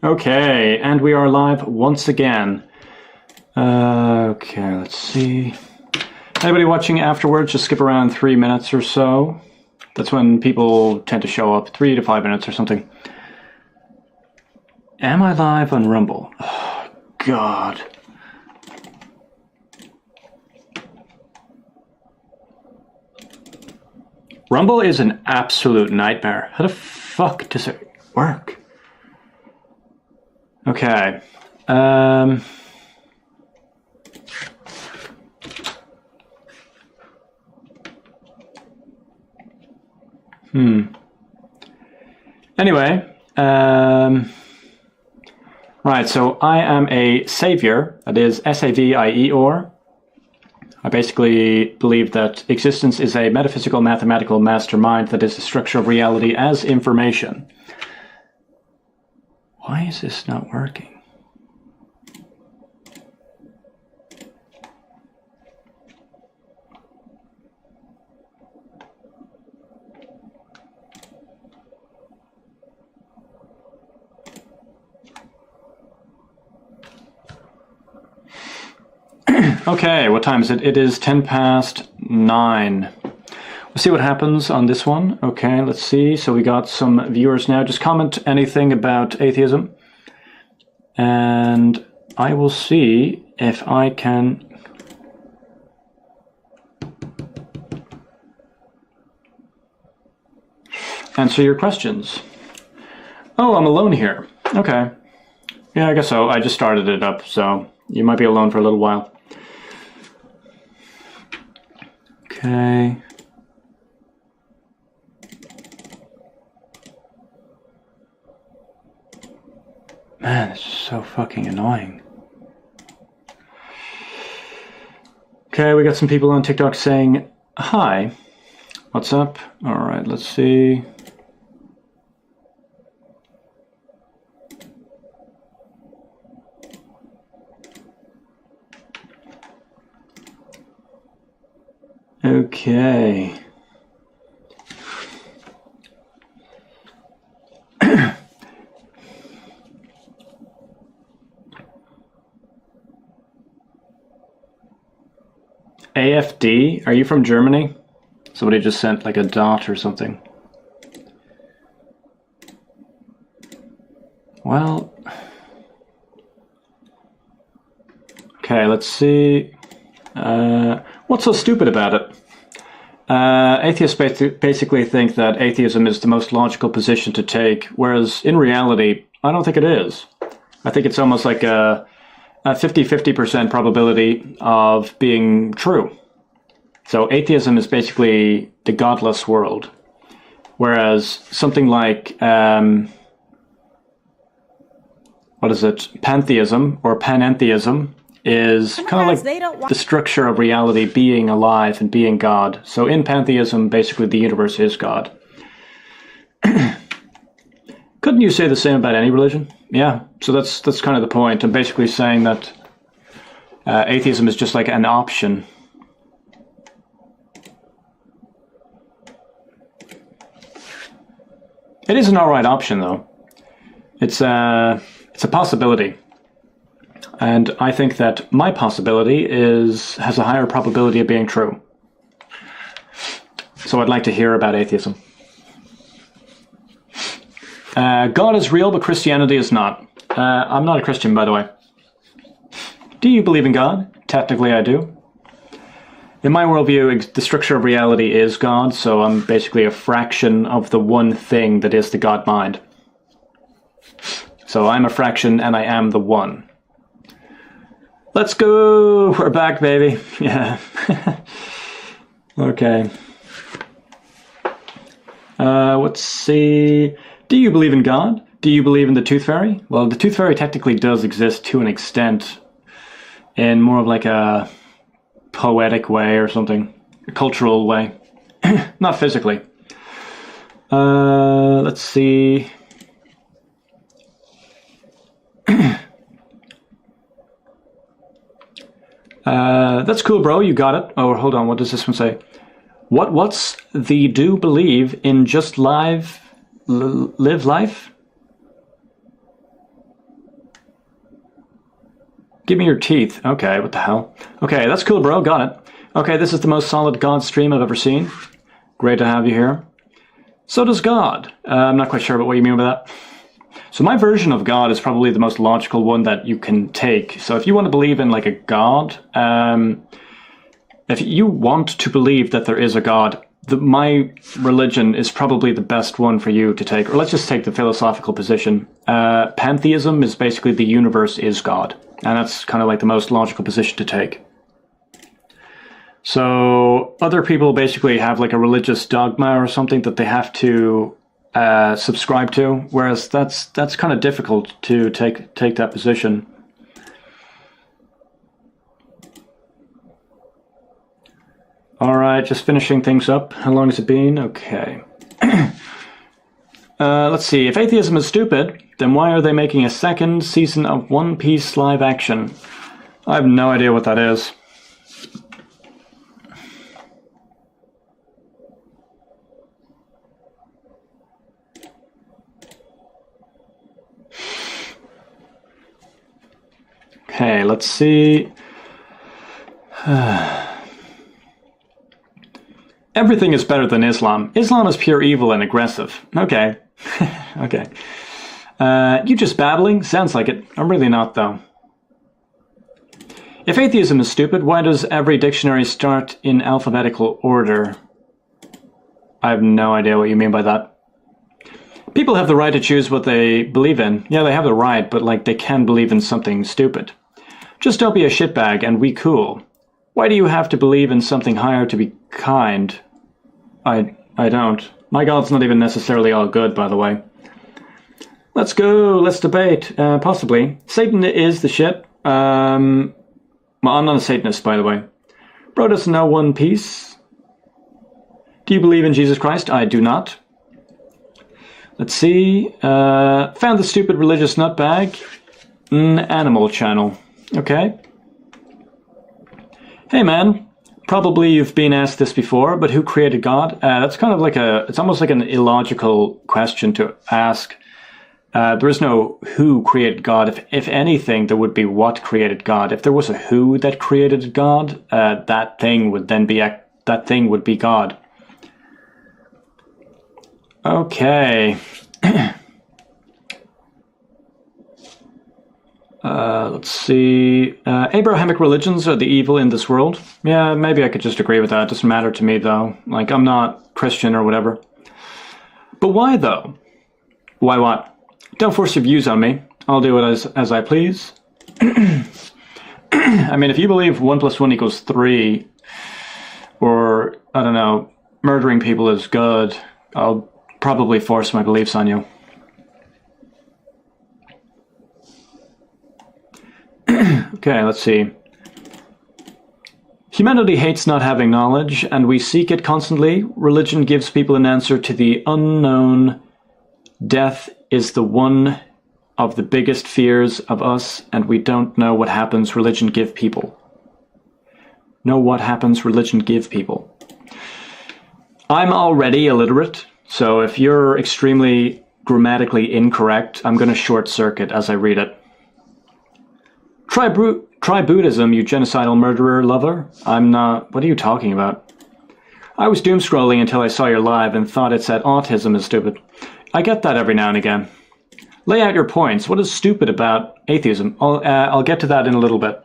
Okay, and we are live once again. Okay, let's see. Anybody watching afterwards, just skip around 3 minutes or so. That's when people tend to show up, 3 to 5 minutes or something. Am I live on Rumble? Oh, God. Rumble is an absolute nightmare. How the fuck does it work? Okay. Anyway, right, so I am a savior, that is S-A-V-I-E-R. I basically believe that existence is a metaphysical mathematical mastermind that is the structure of reality as information. Why is this not working? Okay, what time is it? It is 10 past 9. We'll see what happens on this one. Okay, let's see. So we got some viewers now. Just comment anything about atheism. And I will see if I can... answer your questions. Oh, I'm alone here. Okay. Yeah, I guess so. I just started it up, so you might be alone for a little while. Okay. Man, this is so fucking annoying. Okay, we got some people on TikTok saying, hi, what's up? Alright, let's see. Okay. AFD? Are you from Germany? Somebody just sent like a dot or something. Well... okay, let's see. What's so stupid about it? Atheists basically think that atheism is the most logical position to take, whereas in reality, I don't think it is. I think it's almost like a 50-50% probability of being true. So atheism is basically the godless world, whereas something like, what is it, pantheism or panentheism is kind of like the structure of reality being alive and being God. So in pantheism, basically the universe is God. Couldn't you say the same about any religion? Yeah, so that's kind of the point. I'm basically saying that atheism is just like an option. It is an alright option, though. It's a possibility. And I think that my possibility has a higher probability of being true. So I'd like to hear about atheism. God is real, but Christianity is not. I'm not a Christian, by the way. Do you believe in God? Technically, I do. In my worldview, the structure of reality is God, so I'm basically a fraction of the one thing that is the God mind. So I'm a fraction and I am the one. Let's go! We're back, baby. Yeah. Okay. Let's see. Do you believe in God? Do you believe in the Tooth Fairy? Well, the Tooth Fairy technically does exist to an extent, in more of like a poetic way or something, a cultural way, not physically. Let's see. That's cool, bro. You got it. Oh, hold on. What does this one say? What's the do believe in just live live life? Give me your teeth. Okay, what the hell? Okay, that's cool, bro. Got it. Okay, this is the most solid God stream I've ever seen. Great to have you here. So does God. I'm not quite sure about what you mean by that. So my version of God is probably the most logical one that you can take. So if you want to believe in like a God, if you want to believe that there is a God, my religion is probably the best one for you to take. Or let's just take the philosophical position. Pantheism is basically the universe is God. And that's kind of like the most logical position to take. So other people basically have like a religious dogma or something that they have to subscribe to, whereas that's kind of difficult to take that position. All right, just finishing things up. How long has it been? Okay. Let's see. If atheism is stupid, then why are they making a second season of One Piece live action? I have no idea what that is. Okay, let's see. Everything is better than Islam. Islam is pure evil and aggressive. Okay. Okay. You just babbling? Sounds like it. I'm really not, though. If atheism is stupid, why does every dictionary start in alphabetical order? I have no idea what you mean by that. People have the right to choose what they believe in. Yeah, they have the right, but like they can believe in something stupid. Just don't be a shitbag and we cool. Why do you have to believe in something higher to be kind? I don't. My God's not even necessarily all good, by the way. Let's go. Let's debate. Possibly. Satan is the shit. Well, I'm not a Satanist, by the way. Bro doesn't know One Piece. Do you believe in Jesus Christ? I do not. Let's see. Found the stupid religious nutbag. Animal Channel. Okay. Hey, man. Probably you've been asked this before, but who created God? That's kind of like it's almost like an illogical question to ask. There is no who created God. If anything, there would be what created God. If there was a who that created God, that thing would be God. Okay. Let's see. Abrahamic religions are the evil in this world. Yeah, maybe I could just agree with that. It doesn't matter to me, though. Like, I'm not Christian or whatever. But why, though? Why what? Don't force your views on me. I'll do it as I please. I mean, if you believe 1 + 1 = 3, or, I don't know, murdering people is good, I'll probably force my beliefs on you. Okay, let's see. Humanity hates not having knowledge, and we seek it constantly. Religion gives people an answer to the unknown. Death is the one of the biggest fears of us, and we don't know what happens religion give people. Know what happens religion give people. I'm already illiterate, so if you're extremely grammatically incorrect, I'm going to short circuit as I read it. Try Buddhism, you genocidal murderer lover. I'm not... What are you talking about? I was doom scrolling until I saw your live and thought it said autism is stupid. I get that every now and again. Lay out your points. What is stupid about atheism? I'll get to that in a little bit.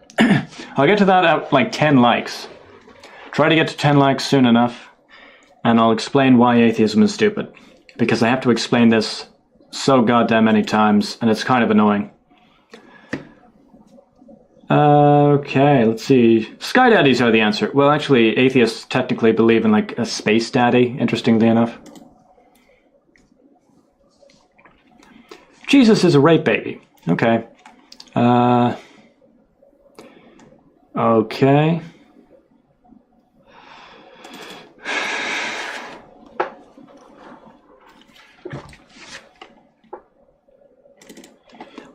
I'll get to that at like 10 likes. Try to get to 10 likes soon enough, and I'll explain why atheism is stupid. Because I have to explain this so goddamn many times, and it's kind of annoying. Okay, let's see. Sky daddies are the answer. Well, actually, atheists technically believe in like a space daddy, interestingly enough. Jesus is a rape baby. Okay. Okay.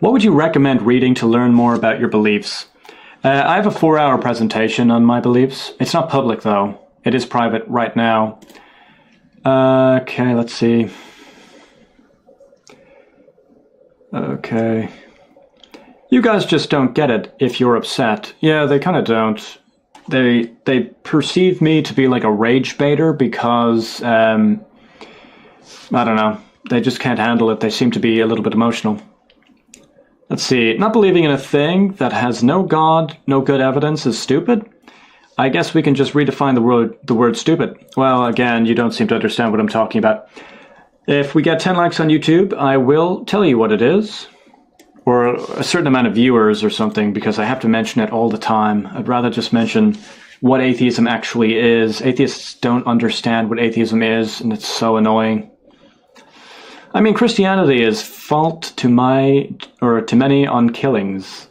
What would you recommend reading to learn more about your beliefs? I have a 4-hour presentation on my beliefs. It's not public, though. It is private right now. Okay, let's see. Okay. You guys just don't get it if you're upset. Yeah, they kind of don't. They perceive me to be like a rage baiter because, I don't know, they just can't handle it. They seem to be a little bit emotional. Let's see, not believing in a thing that has no God, no good evidence is stupid? I guess we can just redefine the word stupid. Well, again, you don't seem to understand what I'm talking about. If we get 10 likes on YouTube, I will tell you what it is. Or a certain amount of viewers or something, because I have to mention it all the time. I'd rather just mention what atheism actually is. Atheists don't understand what atheism is, and it's so annoying. I mean, Christianity is fault to many on killings.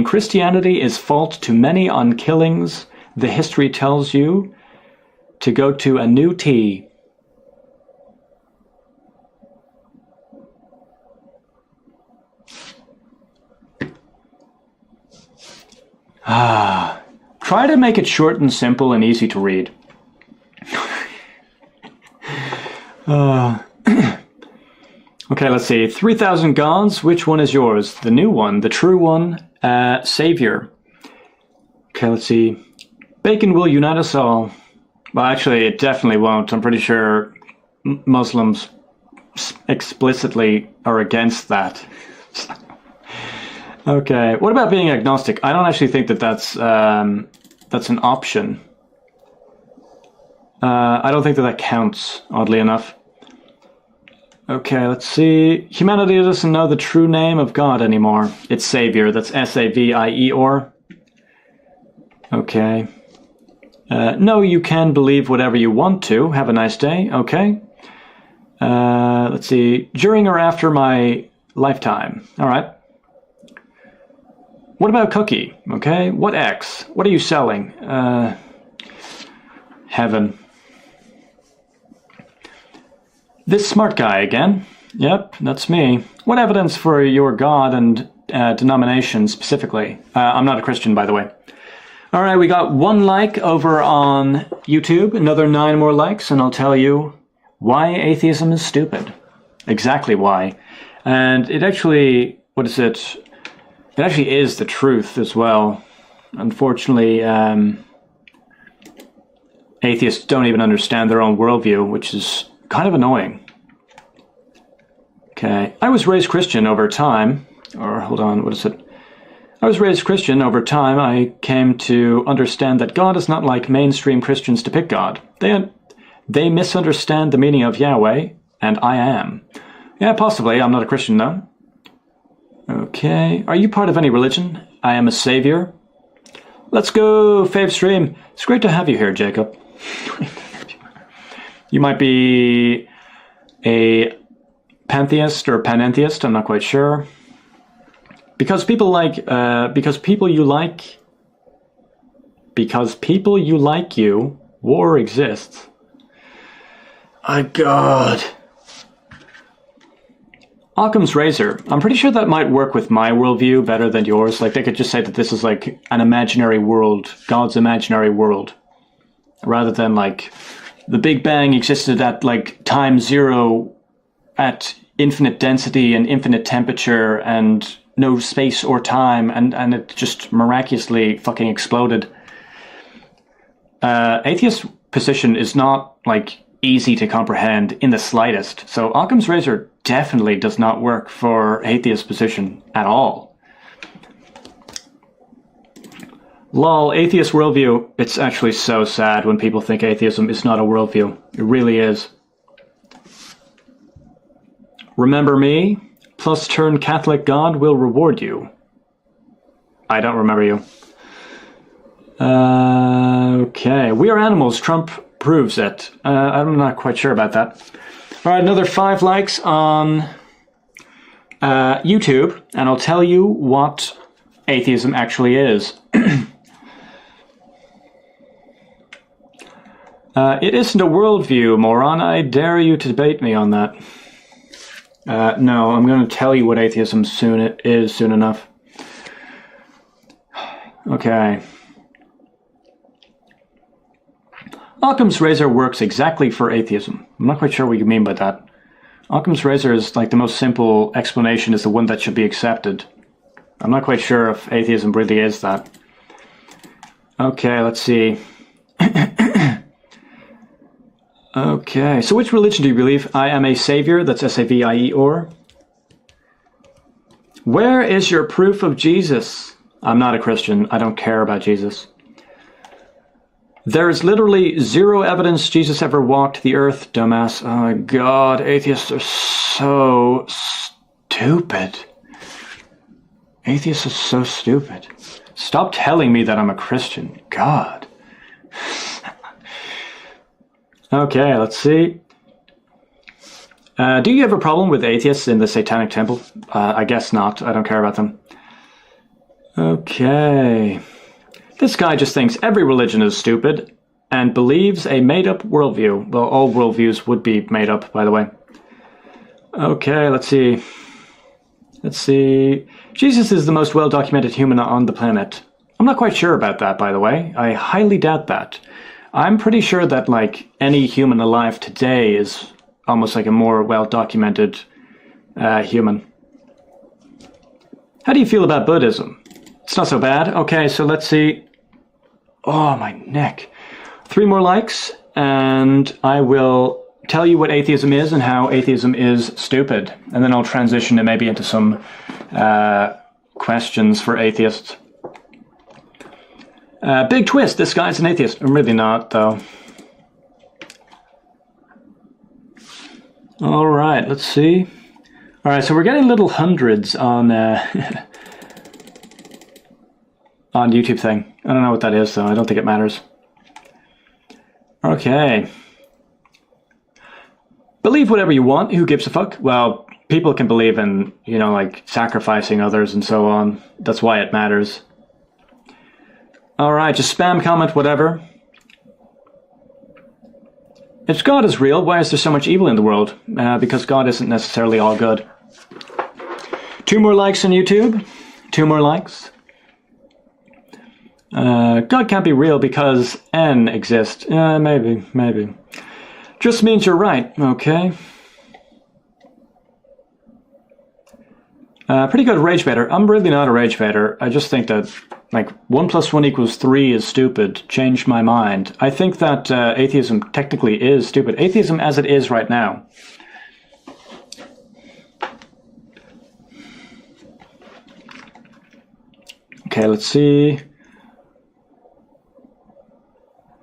Christianity is fault to many on killings. The history tells you to go to a new tea. Try to make it short and simple and easy to read. Okay, let's see. 3,000 gods, which one is yours? The new one, the true one, Savior. Okay, let's see. Bacon will unite us all. Well, actually, it definitely won't. I'm pretty sure Muslims explicitly are against that. Okay, what about being agnostic? I don't actually think that that's an option. I don't think that counts, oddly enough. Okay, let's see. Humanity doesn't know the true name of God anymore. It's Savior. That's S-A-V-I-E-R. Okay. No, you can believe whatever you want to. Have a nice day. Okay. Let's see. During or after my lifetime. All right. What about cookie? Okay. What X? What are you selling? Heaven. This smart guy again. Yep, that's me. What evidence for your God and denomination specifically? I'm not a Christian, by the way. All right, we got 1 like over on YouTube, another 9 more likes, and I'll tell you why atheism is stupid. Exactly why. And it actually, what is it? It actually is the truth as well. Unfortunately, atheists don't even understand their own worldview, which is kind of annoying. Okay, I was raised Christian over time, or hold on, what is it? I was raised Christian over time. I came to understand that God is not like mainstream Christians depict God. They misunderstand the meaning of Yahweh, and I am. Yeah, possibly. I'm not a Christian, though. Okay, are you part of any religion? I am a savior. Let's go, fave stream. It's great to have you here, Jacob. You might be a pantheist or panentheist, I'm not quite sure. Because people you like you, war exists. My God. Occam's razor. I'm pretty sure that might work with my worldview better than yours. Like, they could just say that this is like an imaginary world, God's imaginary world, rather than like the Big Bang existed at like time 0 at infinite density and infinite temperature and no space or time, and it just miraculously fucking exploded. Atheist position is not like easy to comprehend in the slightest. So Occam's razor definitely does not work for atheist position at all. Lol, atheist worldview. It's actually so sad when people think atheism is not a worldview. It really is. Remember me? Plus turn Catholic God will reward you. I don't remember you. Okay, we are animals. Trump proves it. I'm not quite sure about that. All right, another 5 likes on YouTube, and I'll tell you what atheism actually is. It isn't a worldview, moron. I dare you to debate me on that. No, I'm going to tell you what atheism soon enough. Okay. Occam's razor works exactly for atheism. I'm not quite sure what you mean by that. Occam's razor is like the most simple explanation, is the one that should be accepted. I'm not quite sure if atheism really is that. Okay, let's see. Okay, so which religion do you believe? I am a savior, that's S-A-V-I-E-R. Where is your proof of Jesus? I'm not a Christian, I don't care about Jesus. There is literally zero evidence Jesus ever walked the earth, dumbass. Oh my god, atheists are so stupid. Atheists are so stupid. Stop telling me that I'm a Christian. God. Okay, let's see. Do you have a problem with atheists in the Satanic Temple? I guess not. I don't care about them. Okay. This guy just thinks every religion is stupid and believes a made-up worldview. Well, all worldviews would be made up, by the way. Okay, let's see. Let's see. Jesus is the most well-documented human on the planet. I'm not quite sure about that, by the way. I highly doubt that. I'm pretty sure that, like, any human alive today is almost like a more well-documented human. How do you feel about Buddhism? It's not so bad. Okay, so let's see. Oh, my neck. 3 more likes, and I will tell you what atheism is and how atheism is stupid. And then I'll transition to maybe into some questions for atheists. Big twist, this guy's an atheist. I'm really not, though. Alright, let's see. Alright, so we're getting little hundreds on on YouTube thing. I don't know what that is, though. I don't think it matters. Okay. Believe whatever you want. Who gives a fuck? Well, people can believe in, you know, like, sacrificing others and so on. That's why it matters. Alright, just spam, comment, whatever. If God is real, why is there so much evil in the world? Because God isn't necessarily all good. 2 more likes on YouTube. 2 more likes. God can't be real because N exists. Maybe. Just means you're right, okay. Pretty good rage baiter. I'm really not a rage baiter. I just think that, like, 1 + 1 = 3 is stupid. Changed my mind. I think that atheism technically is stupid. Atheism as it is right now. Okay, let's see.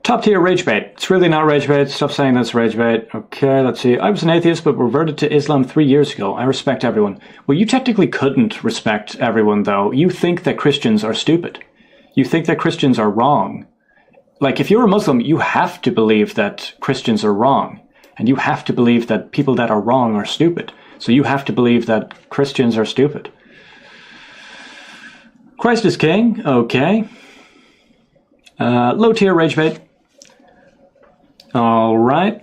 Top tier rage bait. It's really not rage bait. Stop saying that's rage bait. Okay, let's see. I was an atheist but reverted to Islam 3 years ago. I respect everyone. Well, you technically couldn't respect everyone, though. You think that Christians are stupid. You think that Christians are wrong. Like, if you're a Muslim, you have to believe that Christians are wrong. And you have to believe that people that are wrong are stupid. So you have to believe that Christians are stupid. Christ is king. Okay. Low tier rage bait. All right.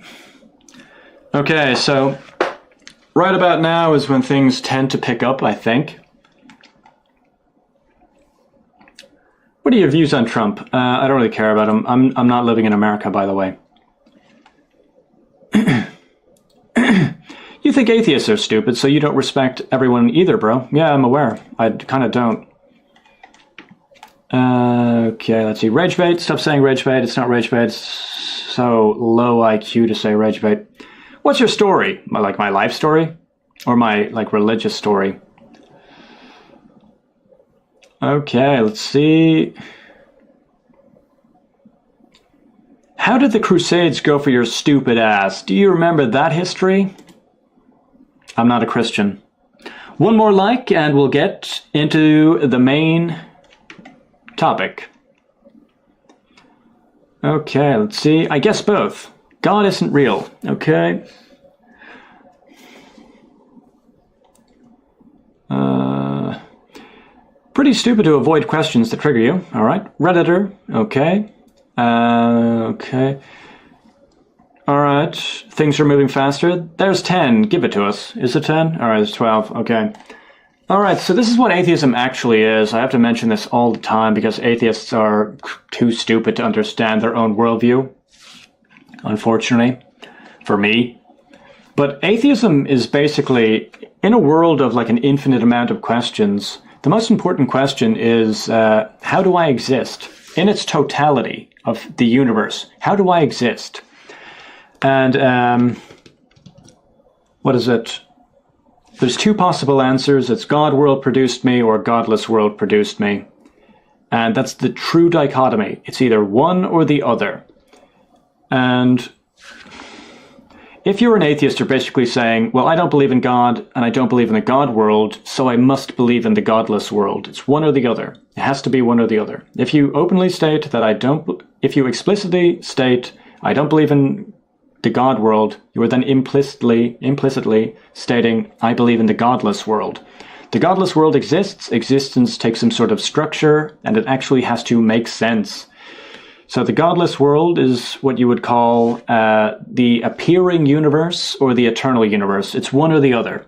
Okay, so right about now is when things tend to pick up, I think. What are your views on Trump? I don't really care about him. I'm not living in America, by the way. You think atheists are stupid, so you don't respect everyone either, bro. Yeah, I'm aware. I kind of don't. Okay, let's see. Rage bait. Stop saying rage bait. It's not rage bait. It's so low IQ to say rage bait. What's your story? Like my life story? Or my, like, religious story? Okay, let's see. How did the Crusades go for your stupid ass? Do you remember that history? I'm not a Christian. 1 more like and we'll get into the main topic. Okay, let's see. I guess both. God isn't real. Okay. Pretty stupid to avoid questions that trigger you. All right. Redditor. Okay. Okay. All right. Things are moving faster. There's 10. Give it to us. Is it 10? All right, there's 12. Okay. All right, so this is what atheism actually is. I have to mention this all the time because atheists are too stupid to understand their own worldview, unfortunately, for me. But atheism is basically, in a world of like an infinite amount of questions, The most important question is, how do I exist? In its totality of the universe, how do I exist? And what is it? There's two possible answers. It's God world produced me or godless world produced me. And that's the true dichotomy. It's either one or the other. And if you're an atheist, you're basically saying, well, I don't believe in God and I don't believe in the God world, so I must believe in the godless world. It's one or the other. It has to be one or the other. If you openly state that if you explicitly state, I don't believe in the God world, you are then implicitly stating, I believe in the godless world. The godless world exists. Existence takes some sort of structure, and it actually has to make sense. So the godless world is what you would call the appearing universe or the eternal universe. It's one or the other.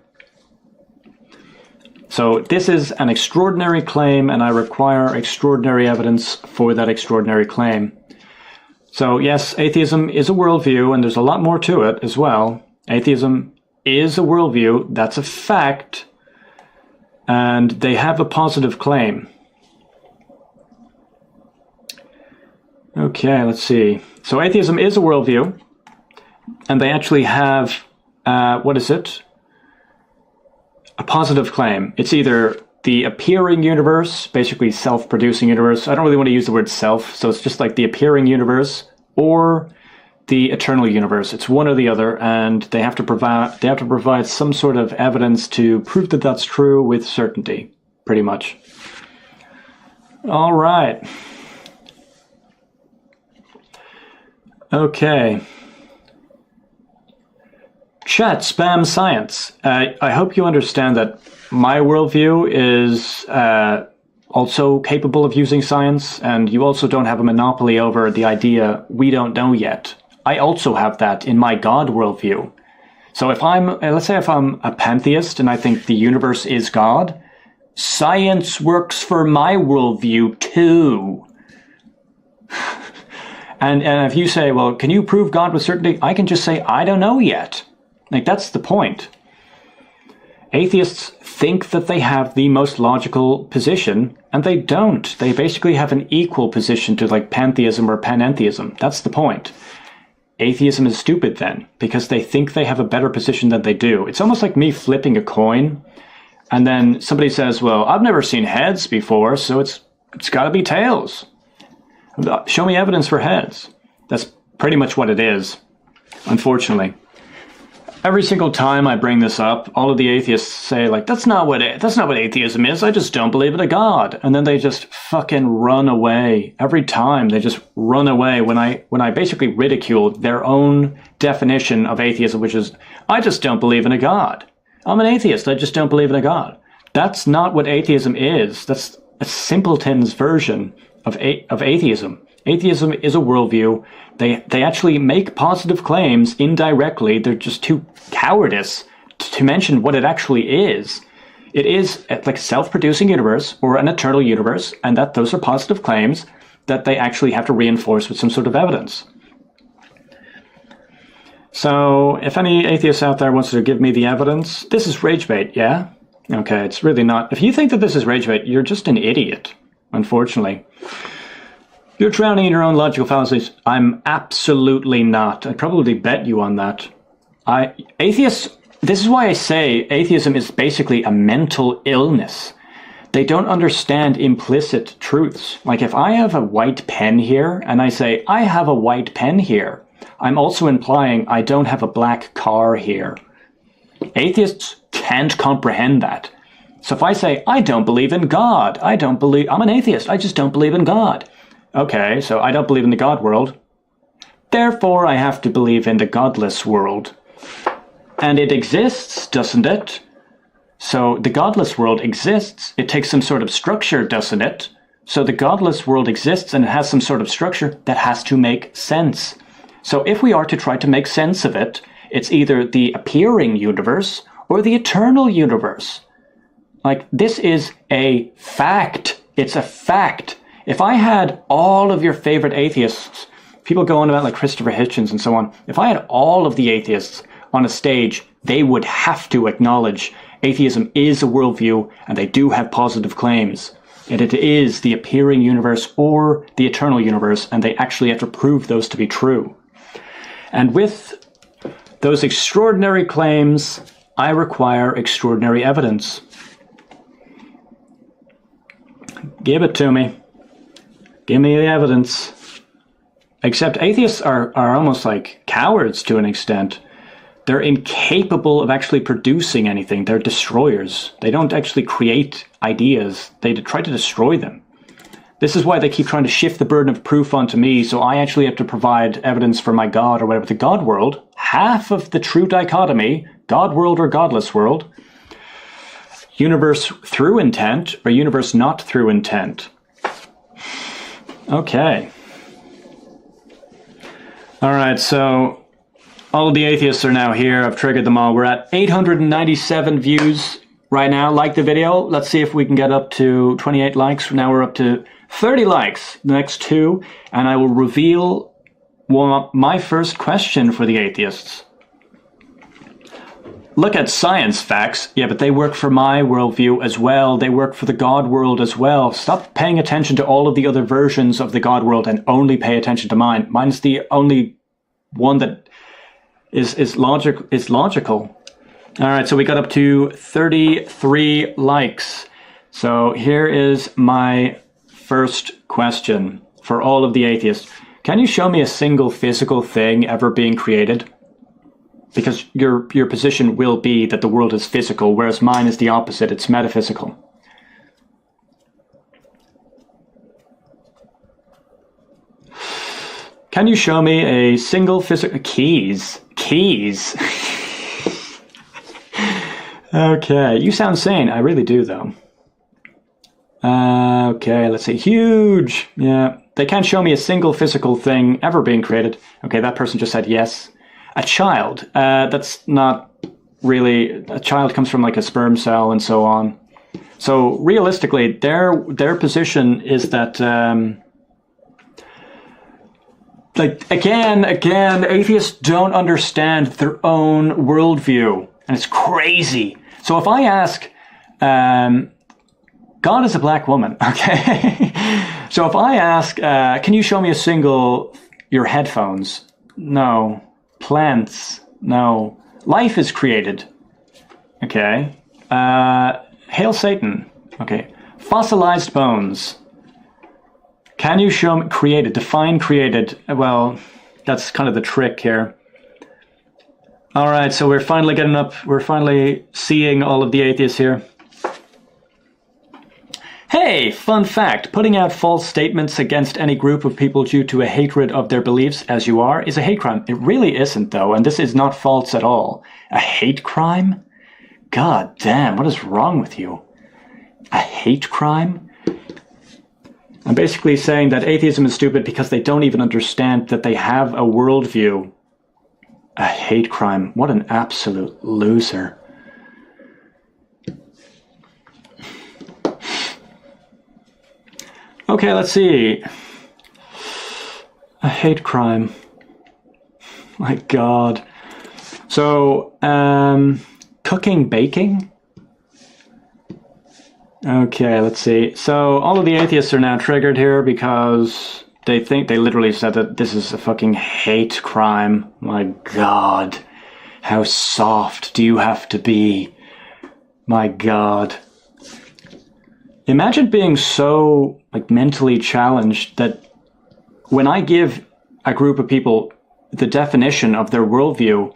So this is an extraordinary claim, and I require extraordinary evidence for that extraordinary claim. So yes, atheism is a worldview, and there's a lot more to it as well. Atheism is a worldview. That's a fact. And they have a positive claim. Okay, let's see. So atheism is a worldview, and they actually have, what is it? A positive claim. It's either the appearing universe, basically self-producing universe. I don't really want to use the word self, so it's just like the appearing universe, or the eternal universe. It's one or the other, and they have to provide some sort of evidence to prove that that's true with certainty, pretty much. All right. Okay. Chat spam science. I hope you understand that my worldview is also capable of using science, and you also don't have a monopoly over the idea we don't know yet. I also have that in my God worldview. So if let's say if I'm a pantheist and I think the universe is God, science works for my worldview too. And if you say, well, can you prove God with certainty? I can just say, I don't know yet. Like, that's the point. Atheists think that they have the most logical position, and they don't. They basically have an equal position to like pantheism or panentheism. That's the point. Atheism is stupid then, because they think they have a better position than they do. It's almost like me flipping a coin, and then somebody says, well, I've never seen heads before, so it's got to be tails. Show me evidence for heads. That's pretty much what it is, unfortunately. Every single time I bring this up, all of the atheists say, like, that's not what atheism is. I just don't believe in a God. And then they just fucking run away. Every time they just run away when I basically ridicule their own definition of atheism, which is, I just don't believe in a God. I'm an atheist. I just don't believe in a God. That's not what atheism is. That's a simpleton's version of atheism. Atheism is a worldview. They actually make positive claims indirectly. They're just too cowardice to mention what it actually is. It is like a self-producing universe or an eternal universe, and that those are positive claims that they actually have to reinforce with some sort of evidence. So if any atheist out there wants to give me the evidence, this is rage bait, yeah? Okay, it's really not. If you think that this is rage bait, you're just an idiot, unfortunately. You're drowning in your own logical fallacies. I'm absolutely not. I'd probably bet you on that. Atheists, this is why I say atheism is basically a mental illness. They don't understand implicit truths. Like if I have a white pen here and I say, I have a white pen here, I'm also implying I don't have a black car here. Atheists can't comprehend that. So if I say, I don't believe in God, I'm an atheist, I just don't believe in God. Okay, so I don't believe in the God world. Therefore, I have to believe in the godless world. And it exists, doesn't it? So the godless world exists. It takes some sort of structure, doesn't it? So the godless world exists and it has some sort of structure that has to make sense. So if we are to try to make sense of it, it's either the appearing universe or the eternal universe. Like, this is a fact. It's a fact. If I had all of your favorite atheists, people go on about like Christopher Hitchens and so on, if I had all of the atheists on a stage, they would have to acknowledge Atheism is a worldview, and they do have positive claims. And it is the appearing universe or the eternal universe, and they actually have to prove those to be true. And with those extraordinary claims, I require extraordinary evidence. Give it to me. Give me the evidence. Except atheists are almost like cowards to an extent. They're incapable of actually producing anything. They're destroyers. They don't actually create ideas. They try to destroy them. This is why they keep trying to shift the burden of proof onto me, so I actually have to provide evidence for my God or whatever. The God world, half of the true dichotomy, God world or godless world, universe through intent or universe not through intent. Okay. All right, so all of the atheists are now here. I've triggered them all. We're at 897 views right now. Like the video. Let's see if we can get up to 28 likes. Now we're up to 30 likes, the next two, and I will reveal my first question for the atheists. Look at science facts. Yeah, but they work for my worldview as well. They work for the God world as well. Stop paying attention to all of the other versions of the God world and only pay attention to mine. Mine's the only one that is logical. All right, so we got up to 33 likes. So here is my first question for all of the atheists. Can you show me a single physical thing ever being created? Because your position will be that the world is physical, whereas mine is the opposite. It's metaphysical. Can you show me a single physical... Keys. Okay, you sound sane. I really do, though. Okay, let's see. Huge. Yeah, they can't show me a single physical thing ever being created. Okay, that person just said yes. A child. That's not really... A child comes from like a sperm cell and so on. So realistically, their position is that... Like, again, atheists don't understand their own worldview. And it's crazy. So if I ask, God is a black woman, okay? So if I ask, can you show me your headphones? No. Plants? No. Life is created. Okay. Hail Satan. Okay. Fossilized bones. Can you show me created? Define created. Well, that's kind of the trick here. All right, so we're finally getting up. We're finally seeing all of the atheists here. Hey, fun fact. Putting out false statements against any group of people due to a hatred of their beliefs, as you are, is a hate crime. It really isn't, though, and this is not false at all. A hate crime? God damn, what is wrong with you? A hate crime? I'm basically saying that atheism is stupid because they don't even understand that they have a worldview. A hate crime. What an absolute loser. Okay, let's see. A hate crime. My God. So, cooking, baking? Okay, let's see. So all of the atheists are now triggered here because they literally said that this is a fucking hate crime. My God. How soft do you have to be? My God. Imagine being so mentally challenged that when I give a group of people the definition of their worldview,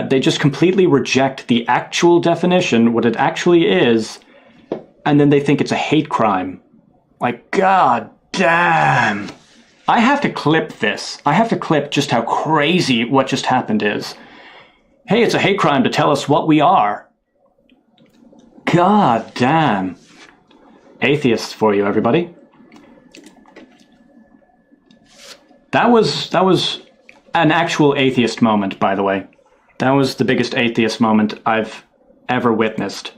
they just completely reject the actual definition, what it actually is, and then they think it's a hate crime. Like, God damn. I have to clip this. I have to clip just how crazy what just happened is. Hey, it's a hate crime to tell us what we are. God damn. Atheists for you, everybody. That was an actual atheist moment, by the way. That was the biggest atheist moment I've ever witnessed.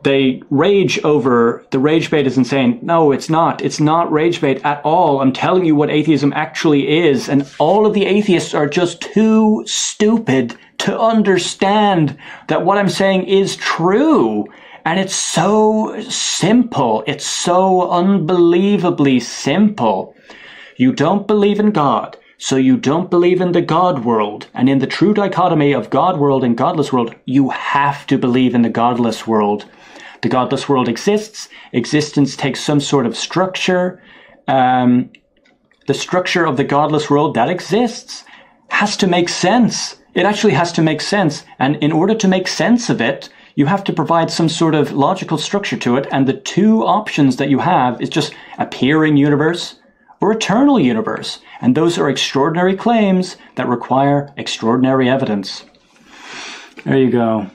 they rage over the rage bait is insane. No, it's not. It's not rage bait at all. I'm telling you what atheism actually is, and all of the atheists are just too stupid to understand that what I'm saying is true. And it's so simple. It's so unbelievably simple. You don't believe in God, so you don't believe in the God world. And in the true dichotomy of God world and godless world, you have to believe in the godless world. The godless world exists. Existence takes some sort of structure. The structure of the godless world that exists has to make sense. It actually has to make sense. And in order to make sense of it, you have to provide some sort of logical structure to it. And the two options that you have is just appearing universe or eternal universe. And those are extraordinary claims that require extraordinary evidence. There you go.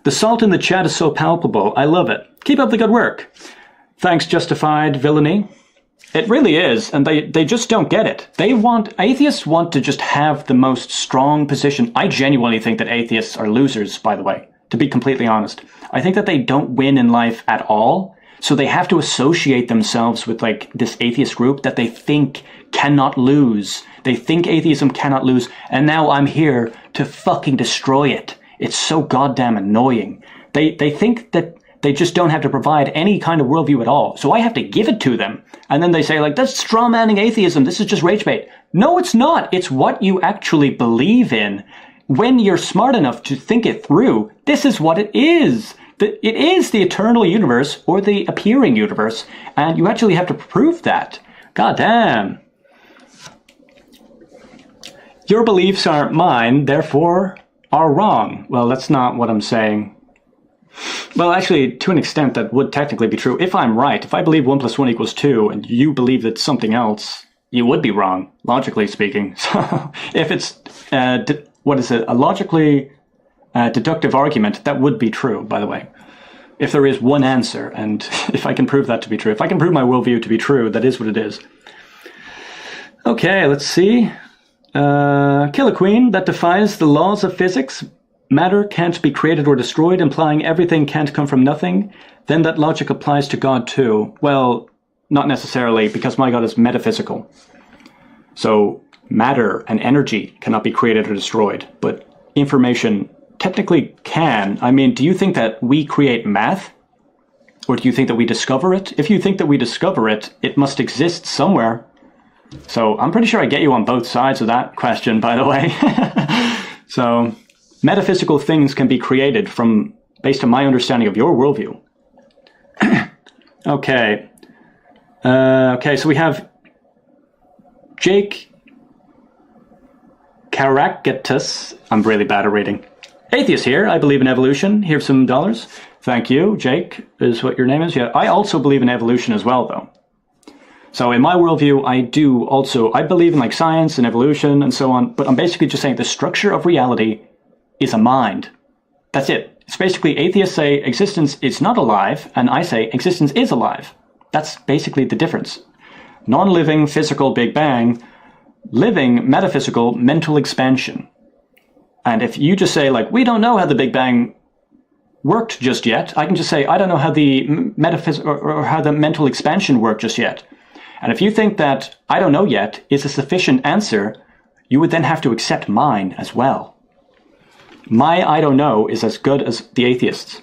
The salt in the chat is so palpable. I love it. Keep up the good work. Thanks, justified villainy. It really is, and they just don't get it. Atheists want to just have the most strong position. I genuinely think that atheists are losers, by the way, to be completely honest. I think that they don't win in life at all, so they have to associate themselves with like this atheist group that they think cannot lose. They think atheism cannot lose, and now I'm here to fucking destroy it. It's so goddamn annoying. They think that they just don't have to provide any kind of worldview at all. So I have to give it to them. And then they say, like, that's strawmanning atheism. This is just rage bait. No, it's not. It's what you actually believe in. When you're smart enough to think it through, this is what it is. It is the eternal universe or the appearing universe. And you actually have to prove that. God damn. Your beliefs aren't mine, therefore are wrong. Well, that's not what I'm saying. Well, actually, to an extent, that would technically be true. If I'm right, if I believe 1 + 1 = 2, and you believe it's something else, you would be wrong, logically speaking. So, if it's, a logically deductive argument, that would be true, by the way. If there is one answer, and if I can prove that to be true, if I can prove my worldview to be true, that is what it is. Okay, let's see. Killer Queen, that defies the laws of physics. Matter can't be created or destroyed, implying everything can't come from nothing. Then that logic applies to God too. Well, not necessarily, because my God is metaphysical. So matter and energy cannot be created or destroyed, but information technically can. I mean, do you think that we create math? Or do you think that we discover it? If you think that we discover it, it must exist somewhere. So I'm pretty sure I get you on both sides of that question, by the way. So metaphysical things can be created based on my understanding of your worldview. Okay. Okay, so we have Jake Caractus. I'm really bad at reading. Atheist here. I believe in evolution. Here's some dollars. Thank you. Jake is what your name is. Yeah, I also believe in evolution as well, though. So in my worldview, I believe in like science and evolution and so on, but I'm basically just saying the structure of reality is a mind. That's it. It's basically atheists say existence is not alive, and I say existence is alive. That's basically the difference. Non-living physical Big Bang, living metaphysical mental expansion. And if you just say like, we don't know how the Big Bang worked just yet, I can just say, I don't know how the or how the mental expansion worked just yet. And if you think that I don't know yet is a sufficient answer, you would then have to accept mine as well. My I don't know is as good as the atheists.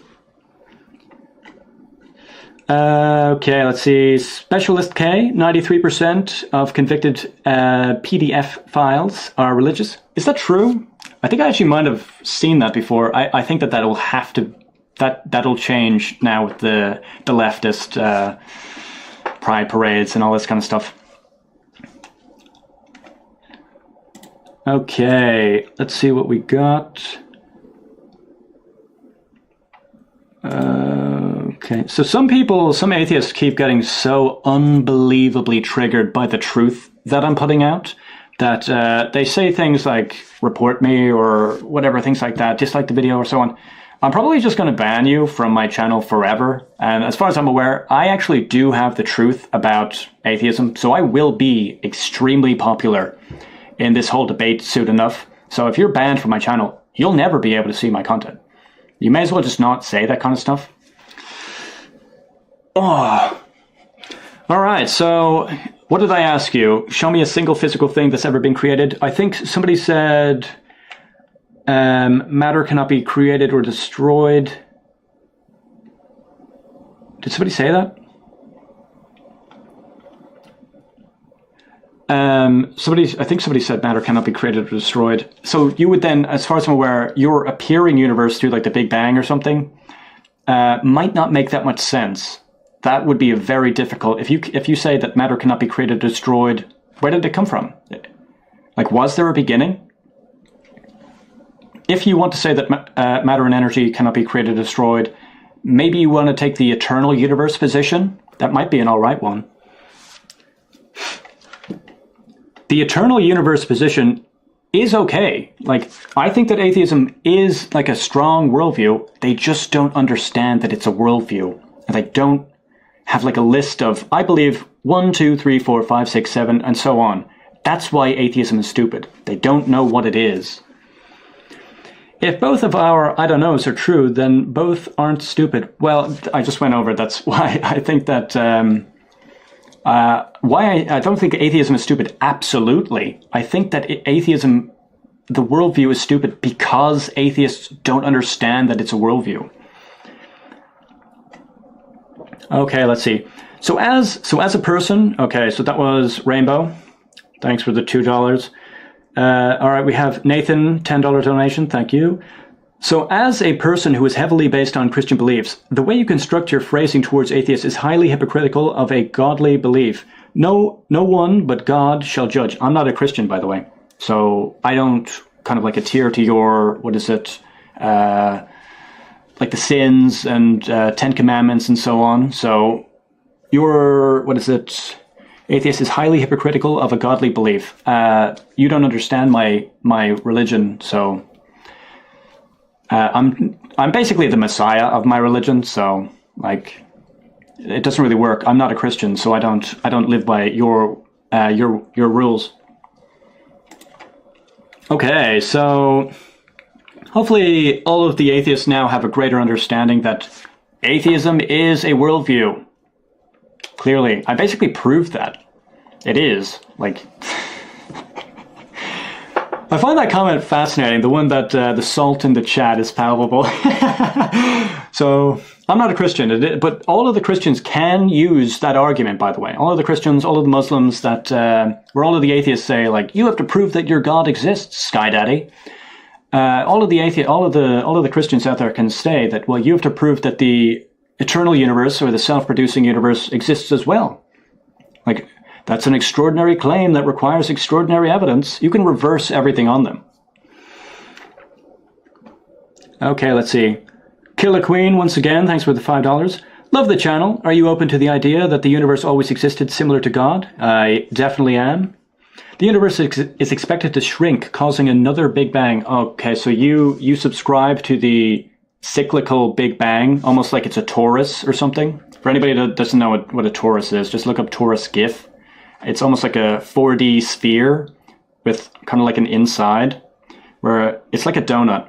Okay, let's see. Specialist K, 93% of convicted PDF files are religious. Is that true? I think I actually might have seen that before. I think that'll have to, that'll change now with the leftist pride parades and all this kind of stuff. Okay, let's see what we got. Okay, so some atheists keep getting so unbelievably triggered by the truth that I'm putting out that they say things like, report me or whatever, things like that, dislike the video or so on. I'm probably just going to ban you from my channel forever. And as far as I'm aware, I actually do have the truth about atheism, so I will be extremely popular in this whole debate soon enough. So if you're banned from my channel, you'll never be able to see my content. You may as well just not say that kind of stuff. Oh. All right, so what did I ask you? Show me a single physical thing that's ever been created. I think somebody said matter cannot be created or destroyed. Did somebody say that? I think somebody said matter cannot be created or destroyed. So you would then, as far as I'm aware, your appearing universe through like the Big Bang or something might not make that much sense. That would be a very difficult. If you say that matter cannot be created or destroyed, where did it come from? Like, was there a beginning? If you want to say that matter and energy cannot be created or destroyed, maybe you want to take the eternal universe position. That might be an all right one. The eternal universe position is okay. Like, I think that atheism is like a strong worldview. They just don't understand that it's a worldview. And they don't have like a list of, I believe 1, 2, 3, 4, 5, 6, 7, and so on. That's why atheism is stupid. They don't know what it is. If both of our I don't knows are true, then both aren't stupid. Well, I just went over. That's why I think that... why I don't think atheism is stupid, absolutely. I think that atheism, the worldview is stupid because atheists don't understand that it's a worldview. Okay, let's see. So as a person, okay, so that was Rainbow. Thanks for the $2. All right, we have Nathan, $10 donation, thank you. So as a person who is heavily based on Christian beliefs, the way you construct your phrasing towards atheists is highly hypocritical of a godly belief. No one but God shall judge. I'm not a Christian, by the way. So I don't kind of like adhere to your, what is it, like the sins and 10 commandments and so on. So your, what is it, atheist is highly hypocritical of a godly belief. You don't understand my religion, so... I'm basically the messiah of my religion, so like it doesn't really work. I'm not a Christian, so I don't live by your rules. Okay, so hopefully all of the atheists now have a greater understanding that atheism is a worldview. Clearly, I basically proved that it is. Like. I find that comment fascinating, the one that the salt in the chat is palpable. So, I'm not a Christian, but all of the Christians can use that argument, by the way. All of the Christians, all of the Muslims, where all of the atheists say, like, you have to prove that your God exists, Sky Daddy. All of the Christians out there can say that, well, you have to prove that the eternal universe or the self-producing universe exists as well. Like, that's an extraordinary claim that requires extraordinary evidence. You can reverse everything on them. Okay, let's see. Killer Queen, once again, thanks for the $5. Love the channel. Are you open to the idea that the universe always existed similar to God? I definitely am. The universe is expected to shrink, causing another Big Bang. Okay, so you subscribe to the cyclical Big Bang, almost like it's a torus or something. For anybody that doesn't know what a torus is, just look up torus GIF. It's almost like a 4D sphere with kind of like an inside, where it's like a donut.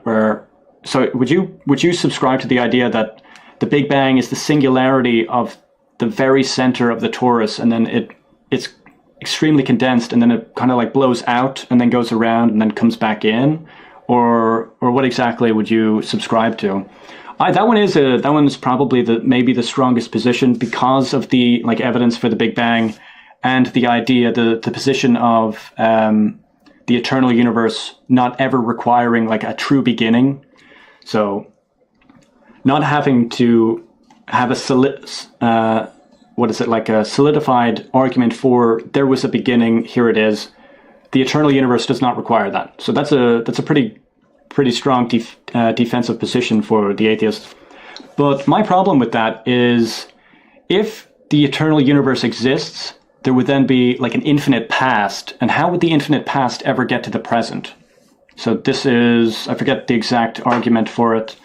So would you subscribe to the idea that the Big Bang is the singularity of the very center of the torus, and then it's extremely condensed, and then it kind of like blows out and then goes around and then comes back in, or what exactly would you subscribe to? That one is probably maybe the strongest position because of the like evidence for the Big Bang. And the idea, the position of the eternal universe not ever requiring like a true beginning. So not having to have a solidified argument for there was a beginning, here it is. The eternal universe does not require that. So that's a pretty strong defensive position for the atheist. But my problem with that is if the eternal universe exists, there would then be like an infinite past. And how would the infinite past ever get to the present? So this is, I forget the exact argument for it,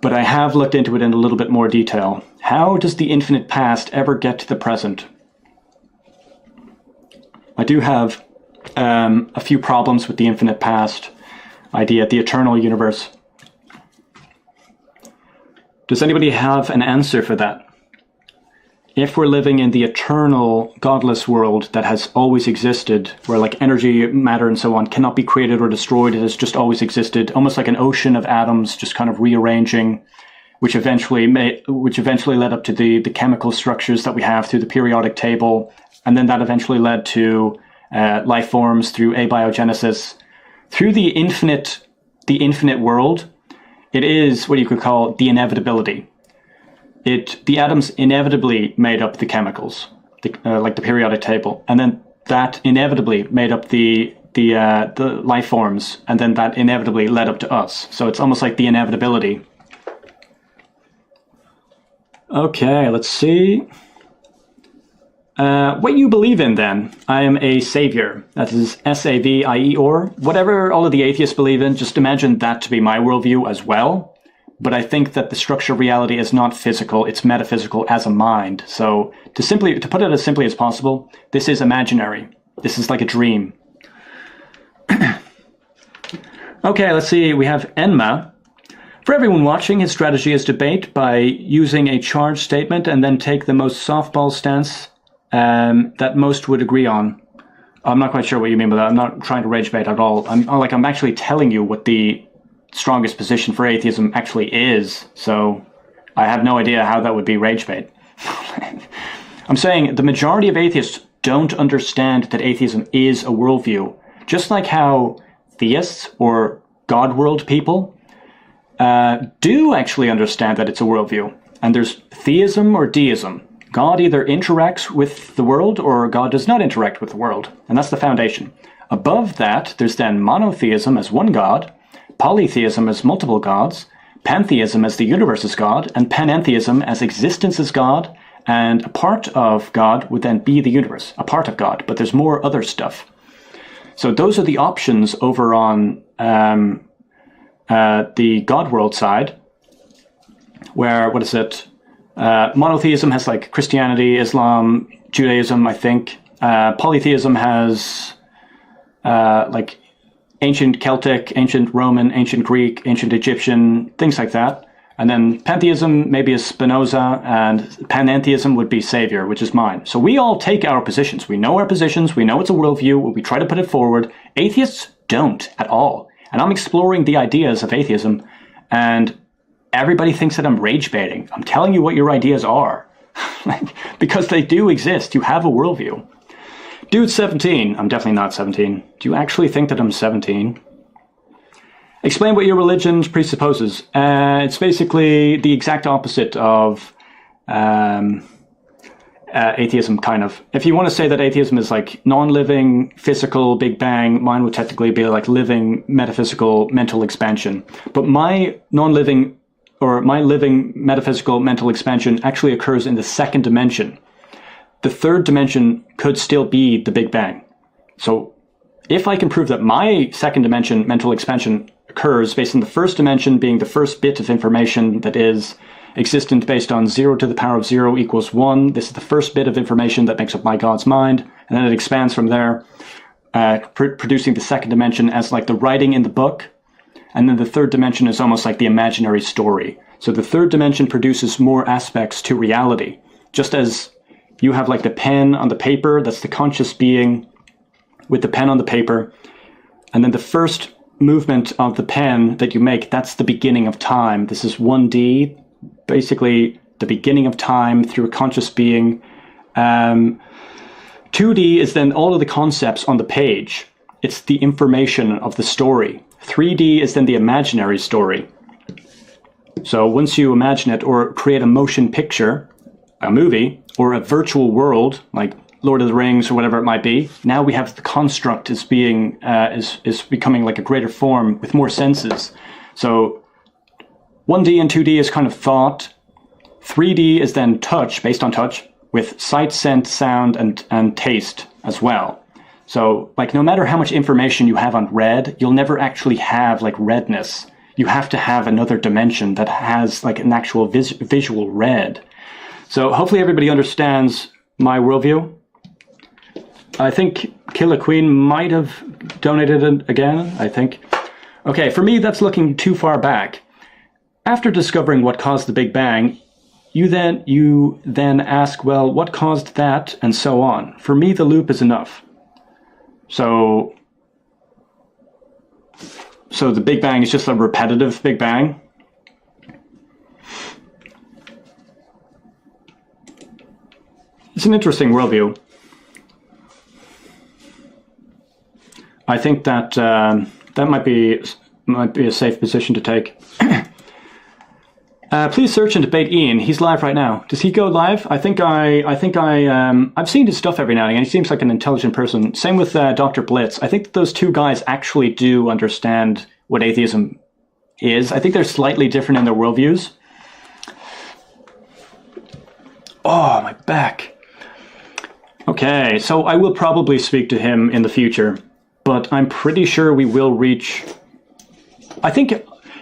but I have looked into it in a little bit more detail. How does the infinite past ever get to the present? I do have a few problems with the infinite past idea, the eternal universe. Does anybody have an answer for that? If we're living in the eternal, godless world that has always existed, where like energy, matter, and so on cannot be created or destroyed, it has just always existed, almost like an ocean of atoms just kind of rearranging, which eventually led up to the chemical structures that we have through the periodic table, and then that eventually led to life forms through abiogenesis. Through the infinite world, it is what you could call the inevitability. The atoms inevitably made up the chemicals, like the periodic table, and then that inevitably made up the life forms, and then that inevitably led up to us. So it's almost like the inevitability. Okay, let's see. What you believe in, then. I am a savior. That is S-A-V-I-E-R. Whatever all of the atheists believe in, just imagine that to be my worldview as well. But I think that the structure of reality is not physical, it's metaphysical as a mind. So to put it as simply as possible, this is imaginary. This is like a dream. Okay, let's see. We have Enma. For everyone watching, his strategy is debate by using a charged statement and then take the most softball stance that most would agree on. I'm not quite sure what you mean by that. I'm not trying to rage bait at all. I'm actually telling you what the strongest position for atheism actually is, so I have no idea how that would be rage bait. I'm saying the majority of atheists don't understand that atheism is a worldview, just like how theists or God world people do actually understand that it's a worldview. And there's theism or deism. God either interacts with the world or God does not interact with the world, and that's the foundation. Above that, there's then monotheism as one God, polytheism as multiple gods, pantheism as the universe is God, and panentheism as existence is God, and a part of God would then be the universe, a part of God, but there's more other stuff. So those are the options over on the God world side, where, monotheism has like Christianity, Islam, Judaism, I think. Polytheism has like ancient Celtic, ancient Roman, ancient Greek, ancient Egyptian, things like that. And then pantheism maybe is Spinoza, and panentheism would be Savior, which is mine. So we all take our positions. We know our positions. We know it's a worldview. We try to put it forward. Atheists don't at all. And I'm exploring the ideas of atheism, and everybody thinks that I'm rage baiting. I'm telling you what your ideas are. Because they do exist. You have a worldview. Dude, 17. I'm definitely not 17. Do you actually think that I'm 17? Explain what your religion presupposes. It's basically the exact opposite of atheism, kind of. If you want to say that atheism is like non-living, physical, Big Bang, mine would technically be like living, metaphysical, mental expansion. But my non-living, or my living, metaphysical, mental expansion actually occurs in the second dimension. The third dimension could still be the Big Bang. So if I can prove that my second dimension mental expansion occurs based on the first dimension being the first bit of information that is existent based on 0 to the power of 0 equals 1, this is the first bit of information that makes up my God's mind, and then it expands from there, producing the second dimension as like the writing in the book, and then the third dimension is almost like the imaginary story. So the third dimension produces more aspects to reality, just as you have like the pen on the paper, that's the conscious being with the pen on the paper. And then the first movement of the pen that you make, that's the beginning of time. This is 1D, basically the beginning of time through a conscious being. 2D is then all of the concepts on the page. It's the information of the story. 3D is then the imaginary story. So once you imagine it or create a motion picture, a movie, or a virtual world, like Lord of the Rings or whatever it might be, now we have the construct is being is becoming like a greater form with more senses. So 1D and 2D is kind of thought. 3D is then touch, based on touch, with sight, scent, sound, and taste as well. So like no matter how much information you have on red, you'll never actually have like redness. You have to have another dimension that has like an actual visual red. So hopefully everybody understands my worldview. I think Killer Queen might have donated it again, I think. Okay, for me, that's looking too far back. after discovering what caused the Big Bang, you then ask, well, what caused that, and so on. For me, the loop is enough. So the Big Bang is just a repetitive Big Bang. It's an interesting worldview. I think that that might be a safe position to take. Please search and debate Ian. He's live right now. Does he go live? I've seen his stuff every now and again. He seems like an intelligent person. Same with Dr. Blitz. I think those two guys actually do understand what atheism is. I think they're slightly different in their worldviews. Oh, my back. Okay, so I will probably speak to him in the future, but I'm pretty sure we will reach... I think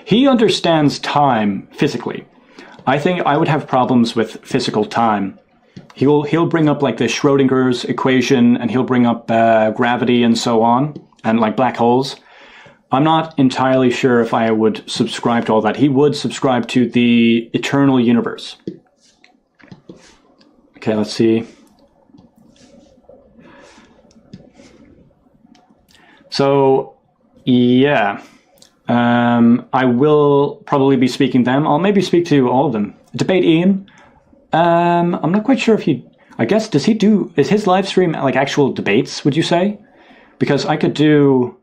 he understands time physically. I think I would have problems with physical time. He'll bring up like the Schrodinger's equation, and he'll bring up gravity and so on, and like black holes. I'm not entirely sure if I would subscribe to all that. He would subscribe to the eternal universe. Okay, let's see. So, yeah. I will probably be speaking to them. I'll maybe speak to all of them. Debate Ian. I'm not quite sure if he... I guess, does he do... Is his live stream like actual debates, would you say? Because I could do...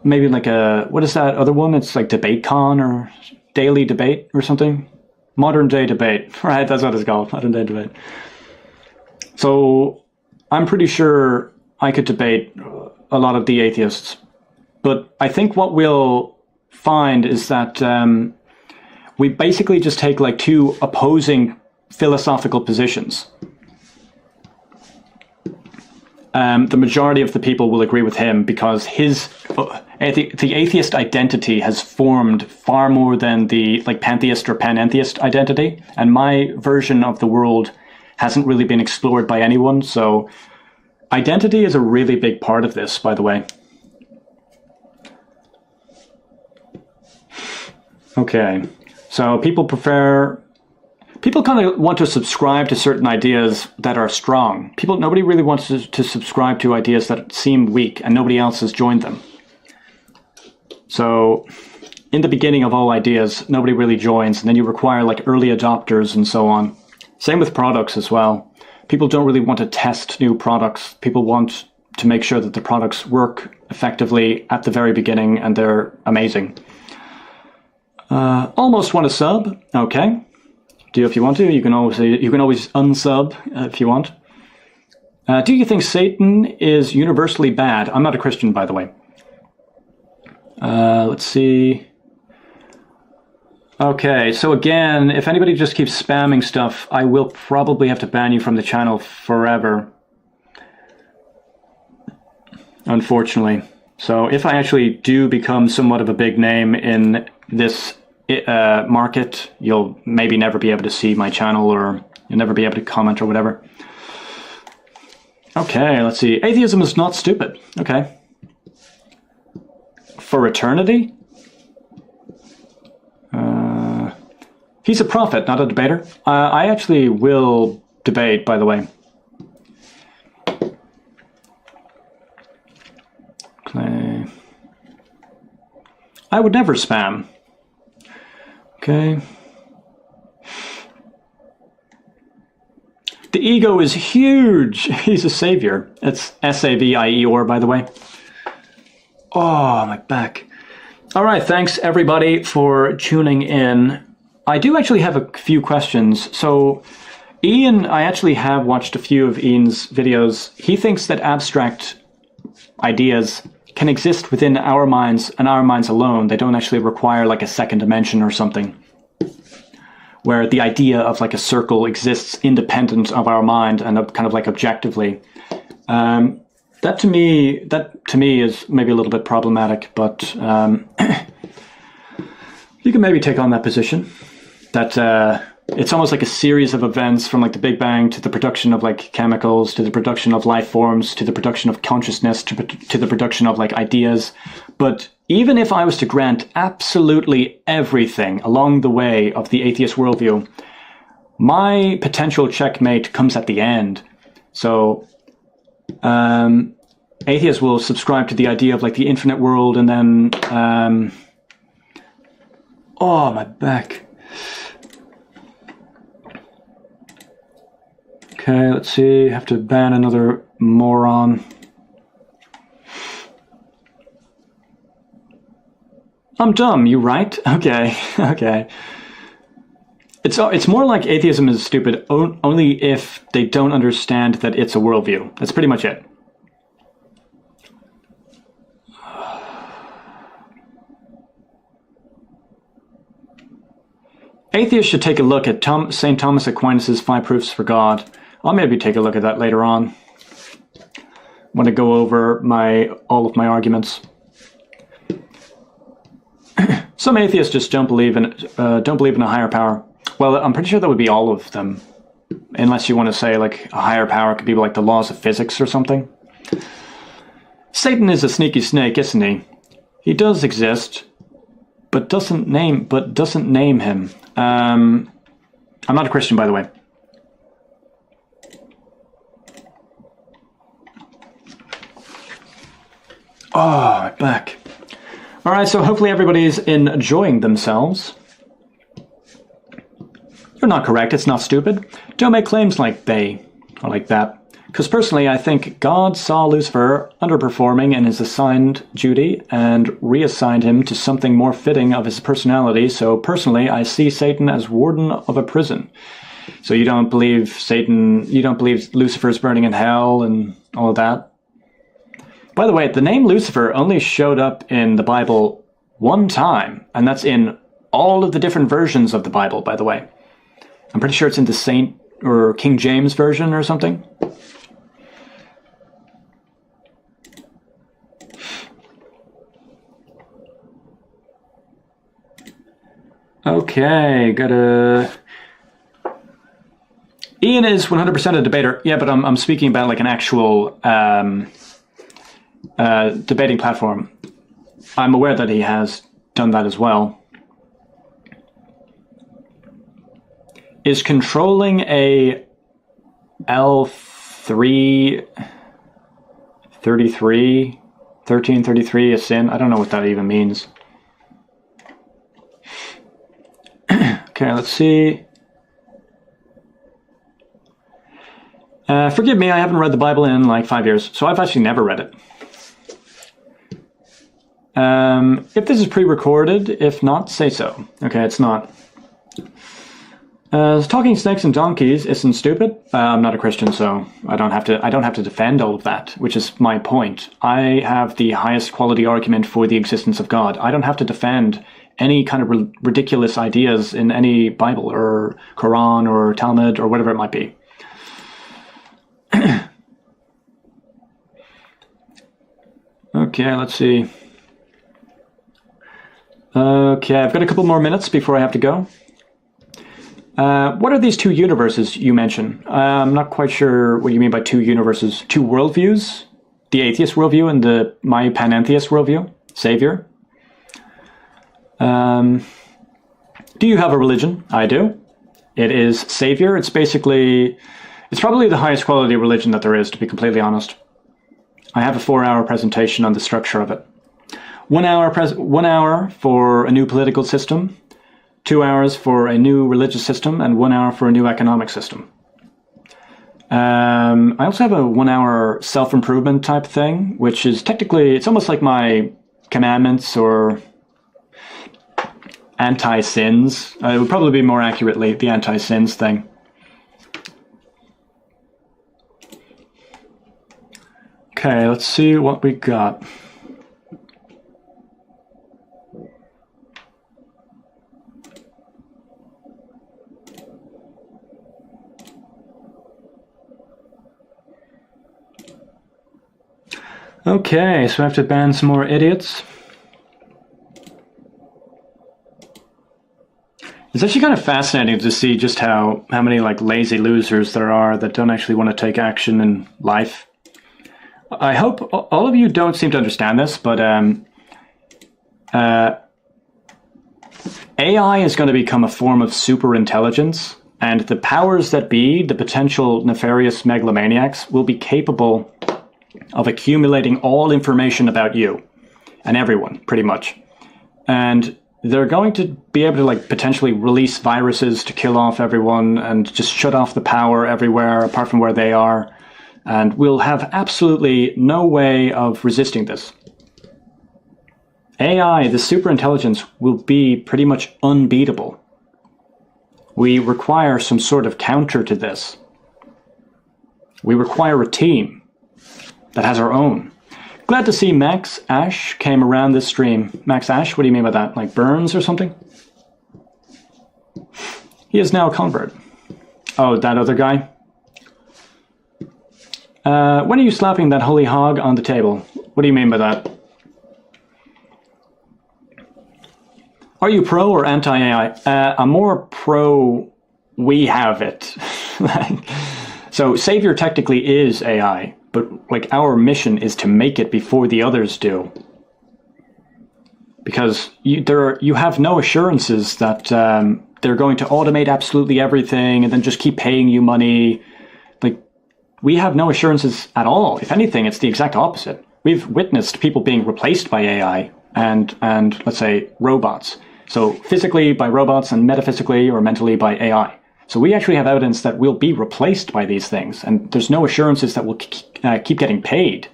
Maybe like a... What is that other one? It's like DebateCon or Daily Debate or something? Modern Day Debate. Right, that's what it's called. Modern Day Debate. So, I'm pretty sure I could debate a lot of the atheists. But I think what we'll find is that we basically just take like two opposing philosophical positions. The majority of the people will agree with him because the atheist identity has formed far more than the like pantheist or panentheist identity. And my version of the world hasn't really been explored by anyone. So identity is a really big part of this, by the way. Okay, so people kind of want to subscribe to certain ideas that are strong. Nobody really wants to subscribe to ideas that seem weak, and nobody else has joined them. So, in the beginning of all ideas, nobody really joins, and then you require like early adopters and so on. Same with products as well. People don't really want to test new products. People want to make sure that the products work effectively at the very beginning, and they're amazing. Almost want to sub. Okay. Do if you want to. You can always unsub if you want. Do you think Satan is universally bad? I'm not a Christian, by the way. Let's see. Okay, so again, if anybody just keeps spamming stuff, I will probably have to ban you from the channel forever. Unfortunately. So if I actually do become somewhat of a big name in this market, you'll maybe never be able to see my channel, or you'll never be able to comment or whatever. Okay, let's see. Atheism is not stupid. Okay. For eternity? He's a prophet, not a debater. I actually will debate, by the way. Okay. I would never spam. Okay. The ego is huge. He's a savior. It's S-A-V-I-E-R, by the way. Oh, my back. All right, thanks everybody for tuning in. I do actually have a few questions. So Ian, I actually have watched a few of Ian's videos. He thinks that abstract ideas can exist within our minds and our minds alone. They don't actually require like a second dimension or something, where the idea of like a circle exists independent of our mind and kind of like objectively. That to me is maybe a little bit problematic, but you can maybe take on that position. That it's almost like a series of events from like the Big Bang to the production of like chemicals, to the production of life forms, to the production of consciousness, to the production of like ideas. But even if I was to grant absolutely everything along the way of the atheist worldview, my potential checkmate comes at the end. So atheists will subscribe to the idea of like the infinite world, and then oh, my back. Okay, let's see. Have to ban another moron. I'm dumb, you right? Okay, okay. It's more like atheism is stupid only if they don't understand that it's a worldview. That's pretty much it. Atheists should take a look at St. Thomas Aquinas' 5 Proofs for God. I'll maybe take a look at that later on. I'm going to go over all of my arguments. Some atheists just don't believe in a higher power. Well, I'm pretty sure that would be all of them, unless you want to say like a higher power could be like the laws of physics or something. Satan is a sneaky snake, isn't he? He does exist, but doesn't name him. I'm not a Christian, by the way. Oh, my back. All right, so hopefully everybody's enjoying themselves. You're not correct. It's not stupid. Don't make claims like they or like that. Because personally, I think God saw Lucifer underperforming in his assigned duty and reassigned him to something more fitting of his personality. So personally, I see Satan as warden of a prison. So you don't believe Satan, you don't believe Lucifer's burning in hell and all of that? By the way, the name Lucifer only showed up in the Bible one time, and that's in all of the different versions of the Bible, by the way. I'm pretty sure it's in the Saint or King James version or something. Okay, gotta... Ian is 100% a debater. Yeah, but I'm speaking about like an actual debating platform. I'm aware that he has done that as well. Is controlling a L1333 a sin? I don't know what that even means. Okay, let's see. Forgive me, I haven't read the Bible in like 5 years, so I've actually never read it. If this is pre-recorded, if not, say so. Okay, it's not. Talking snakes and donkeys isn't stupid. I'm not a Christian, so I don't have to defend all of that, which is my point. I have the highest quality argument for the existence of God. I don't have to defend any kind of ridiculous ideas in any Bible or Quran or Talmud or whatever it might be. Okay, let's see. Okay, I've got a couple more minutes before I have to go. What are these two universes you mention? I'm not quite sure what you mean by two universes. Two worldviews? The atheist worldview and my panentheist worldview? Savior? Do you have a religion? I do. It is Savior. It's probably the highest quality religion that there is, to be completely honest. I have a 4-hour presentation on the structure of it. 1 hour for a new political system, 2 hours for a new religious system, and 1 hour for a new economic system. I also have a 1 hour self-improvement type thing, which is technically, it's almost like my commandments or anti-sins. It would probably be more accurately the anti-sins thing. Okay, let's see what we got. Okay, so I have to ban some more idiots. It's actually kind of fascinating to see just how many like lazy losers there are that don't actually want to take action in life. I hope all of you don't seem to understand this, but AI is going to become a form of super intelligence, and the powers that be, the potential nefarious megalomaniacs, will be capable of accumulating all information about you and everyone, pretty much. And they're going to be able to like potentially release viruses to kill off everyone and just shut off the power everywhere apart from where they are. And we'll have absolutely no way of resisting this. AI, the superintelligence, will be pretty much unbeatable. We require some sort of counter to this. We require a team that has our own. Glad to see Max Ash came around this stream. Max Ash, what do you mean by that? Like Burns or something? He is now a convert. Oh, that other guy? When are you slapping that holy hog on the table? What do you mean by that? Are you pro or anti-AI? I'm more pro we have it. So Savior technically is AI, but like our mission is to make it before the others do. Because you have no assurances that they're going to automate absolutely everything and then just keep paying you money. Like, we have no assurances at all. If anything, it's the exact opposite. We've witnessed people being replaced by AI and let's say robots. So physically by robots and metaphysically or mentally by AI. So we actually have evidence that we'll be replaced by these things, and there's no assurances that we'll keep getting paid.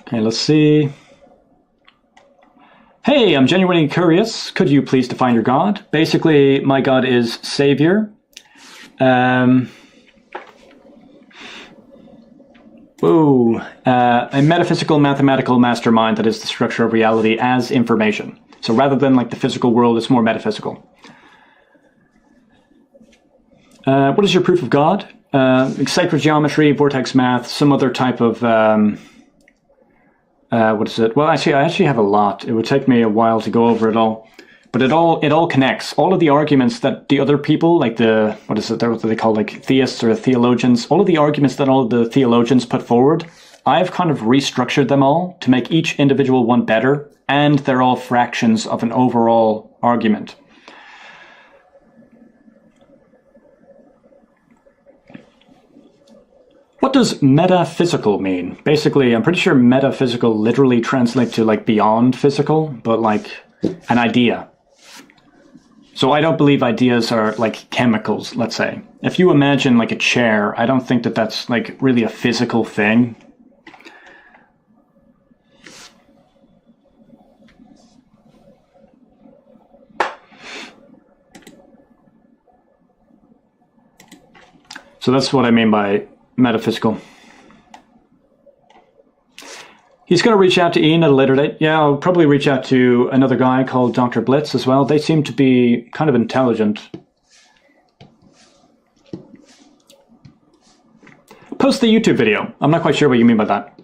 Okay, let's see. Hey, I'm genuinely curious. Could you please define your God? Basically, my God is Savior. A metaphysical, mathematical mastermind that is the structure of reality as information. So rather than like the physical world, it's more metaphysical. What is your proof of God? Sacred geometry, vortex math, some other type of... what is it? Well, actually, I have a lot. It would take me a while to go over it all. But it all connects. All of the arguments that the other people, like the... What is it? What do they call, like, theists or theologians? All of the arguments that all of the theologians put forward, I've kind of restructured them all to make each individual one better, and they're all fractions of an overall argument. What does metaphysical mean? Basically, I'm pretty sure metaphysical literally translates to like beyond physical, but like an idea. So I don't believe ideas are like chemicals, let's say. If you imagine like a chair, I don't think that that's like really a physical thing. So that's what I mean by metaphysical. He's going to reach out to Ian at a later date. Yeah, I'll probably reach out to another guy called Dr. Blitz as well. They seem to be kind of intelligent. Post the YouTube video. I'm not quite sure what you mean by that.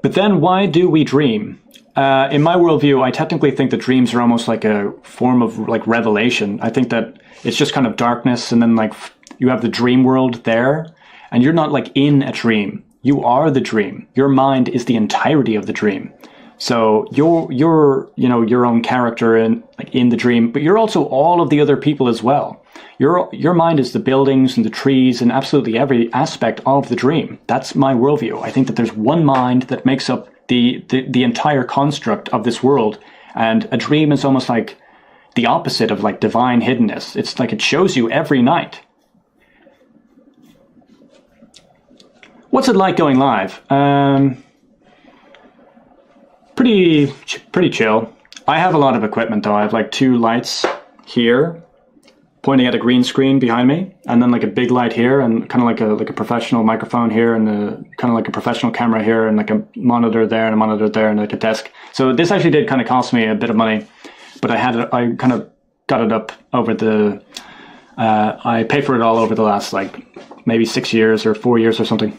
But then why do we dream? In my worldview, I technically think that dreams are almost like a form of like revelation. I think that it's just kind of darkness, and then like you have the dream world there, and you're not like in a dream. You are the dream. Your mind is the entirety of the dream. So you're your own character in the dream, but you're also all of the other people as well. Your mind is the buildings and the trees and absolutely every aspect of the dream. That's my worldview. I think that there's one mind that makes up the entire construct of this world, and a dream is almost like the opposite of like divine hiddenness. It's like it shows you every night. What's it like going live? Pretty chill. I have a lot of equipment though. I have like 2 lights here, pointing at a green screen behind me, and then like a big light here, and kind of like a professional microphone here, and kind of like a professional camera here, and like a monitor there, and a monitor there, and like a desk. So this actually did kind of cost me a bit of money, but I kind of got it up over the. I paid for it all over the last like maybe 6 years or 4 years or something.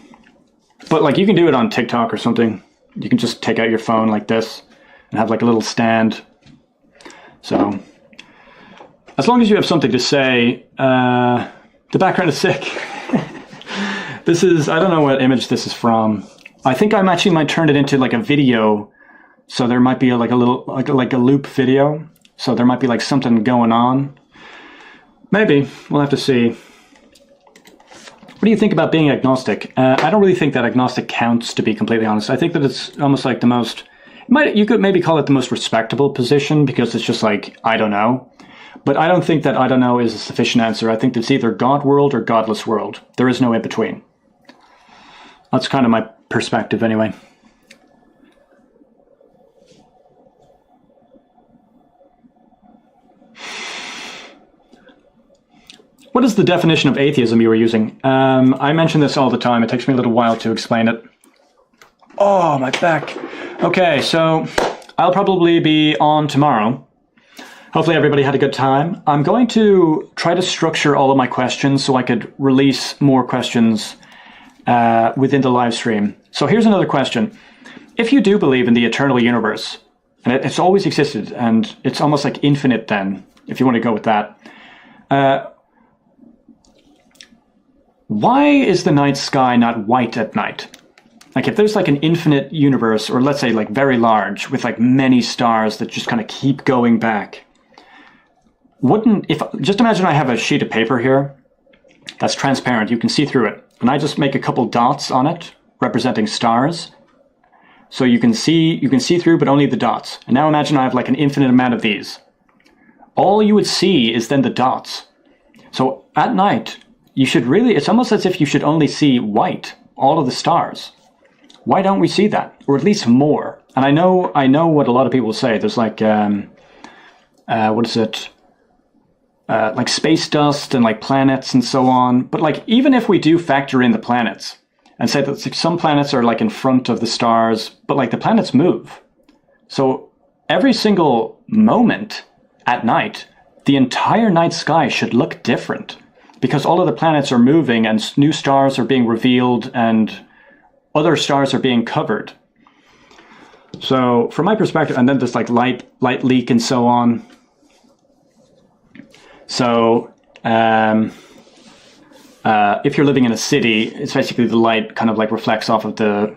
But like you can do it on TikTok or something. You can just take out your phone like this and have like a little stand. So as long as you have something to say, the background is sick. This is, I don't know what image this is from. I think I actually might turn it into like a video So there might be like a little, like a loop video. So there might be like something going on. Maybe, we'll have to see. What do you think about being agnostic? I don't really think that agnostic counts, to be completely honest. I think that it's almost like the most, you could maybe call it the most respectable position, because it's just like, I don't know. But I don't think that I don't know is a sufficient answer. I think it's either God world or godless world. There is no in between. That's kind of my perspective anyway. What is the definition of atheism you were using? I mention this all the time. It takes me a little while to explain it. Oh, my back. Okay, so I'll probably be on tomorrow. Hopefully everybody had a good time. I'm going to try to structure all of my questions so I could release more questions within the live stream. So here's another question. If you do believe in the eternal universe, and it's always existed, and it's almost like infinite then, if you want to go with that, why is the night sky not white at night? Like if there's like an infinite universe, or let's say like very large, with like many stars that just kind of keep going back, just imagine I have a sheet of paper here that's transparent, you can see through it, and I just make a couple dots on it representing stars. So you can see through, but only the dots. And now imagine I have like an infinite amount of these. All you would see is then the dots. So at night, it's almost as if you should only see white, all of the stars. Why don't we see that? Or at least more. And I know what a lot of people say. There's like, what is it? Like space dust and like planets and so on. But like, even if we do factor in the planets and say that some planets are like in front of the stars, but like the planets move. So every single moment at night, the entire night sky should look different, because all of the planets are moving and new stars are being revealed and other stars are being covered. So from my perspective, and then there's like light leak and so on. So if you're living in a city, it's basically the light kind of like reflects off of the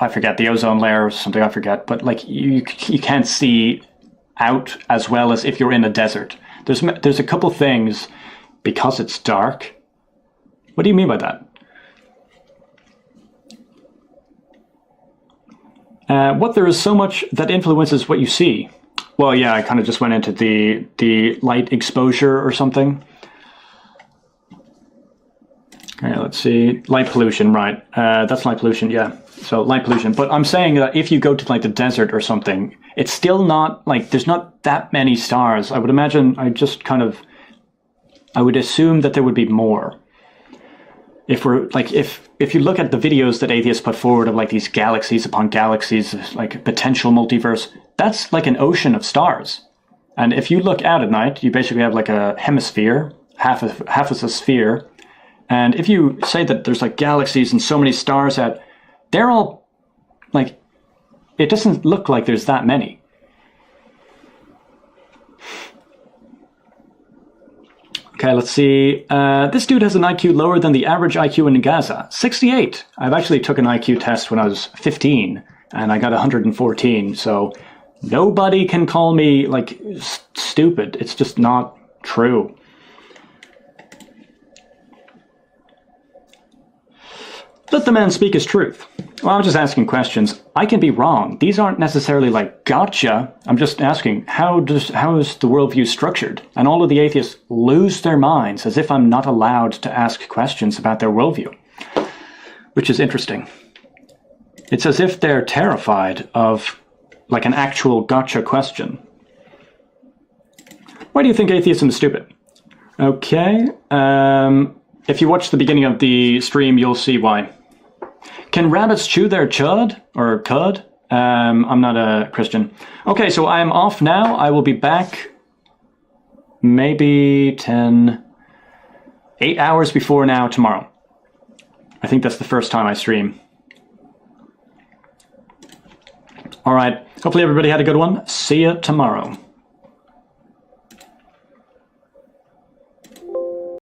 ozone layer or something, I forget. But like you can't see out as well as if you're in a desert. There's a couple things. Because it's dark? What do you mean by that? What there is so much that influences what you see. Well, yeah, I kind of just went into the light exposure or something. Okay, let's see. Light pollution, right. That's light pollution, yeah. So light pollution. But I'm saying that if you go to like the desert or something, it's still not like, there's not that many stars. I would imagine, I would assume that there would be more. If you look at the videos that atheists put forward of like these galaxies upon galaxies, like potential multiverse, that's like an ocean of stars. And if you look out at night, you basically have like a hemisphere, half is a sphere. And if you say that there's like galaxies and so many stars out, they're all like, it doesn't look like there's that many. Okay, let's see. This dude has an IQ lower than the average IQ in Gaza. 68. I've actually took an IQ test when I was 15, and I got 114. So nobody can call me, like, stupid. It's just not true. Let the man speak his truth. Well, I'm just asking questions. I can be wrong. These aren't necessarily like, gotcha. I'm just asking, how is the worldview structured? And all of the atheists lose their minds as if I'm not allowed to ask questions about their worldview, which is interesting. It's as if they're terrified of like an actual gotcha question. Why do you think atheism is stupid? Okay. If you watch the beginning of the stream, you'll see why. Can rabbits chew their chud or cud? I'm not a Christian. Okay, so I'm off now. I will be back maybe 8 hours before now tomorrow. I think that's the first time I stream. All right. Hopefully everybody had a good one. See you tomorrow.